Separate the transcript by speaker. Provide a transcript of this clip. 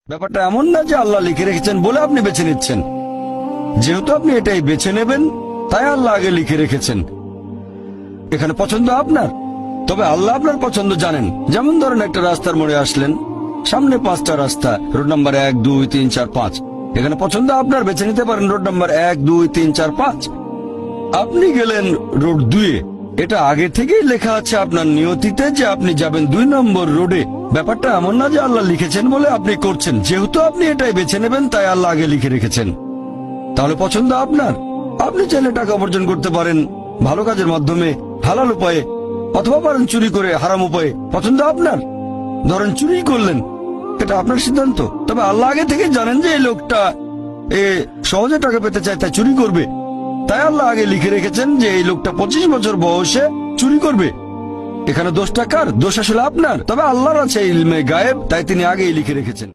Speaker 1: ব্যাপারটা এমন না যে আল্লাহ লিখে রেখেছেন বলে আপনি বেছে নিচ্ছেন। যেহেতু আপনি এটাই বেছে নেবেন, তাই আল্লাহ আগে লিখে রেখেছেন। এখানে পছন্দ আপনার, তবে আল্লাহ আপনার পছন্দ জানেন। যেমন ধরেন একটা রাস্তার মোড়ে আসলেন, সামনে 5টা রাস্তা, রোড নাম্বার 1, 2, 3, 4, 5। এখানে পছন্দ আপনার, বেছে নিতে পারেন রোড নাম্বার 1, 2, 3, 4, 5। আপনি গেলেন রোড 2-এ। এটা আগে থেকেই লেখা আছে আপনার নিয়তিতে যে আপনি যাবেন 2 নম্বর রোডে। ব্যাপারটা এমন না যে আল্লাহ লিখেছেন বলে আপনি করছেন। যেহেতু আপনি এটাই বেছে নেবেন, তাই আল্লাহ আগে লিখে রেখেছেন। তাহলে পছন্দ আপনার। আপনি চাইলে টাকা উপার্জন করতে পারেন ভালো কাজের মাধ্যমে, হালাল উপায়ে, অথবা পারেন চুরি করে হারাম উপায়ে। পছন্দ আপনার। ধরেন চুরি করলেন, এটা আপনার সিদ্ধান্ত। তবে আল্লাহ আগে থেকে জানেন যে এই লোকটা সহজে টাকা পেতে চায়, তাই চুরি করবে। তাই আল্লাহ আগে লিখে রেখেছেন যে এই লোকটা 25 বছর বয়সে চুরি করবে। এখানে দোষটা কার? দোষ আসলে আপনার। তবে আল্লাহর আছে ইলমে গায়েব, তাই তিনি আগেই লিখে রেখেছেন।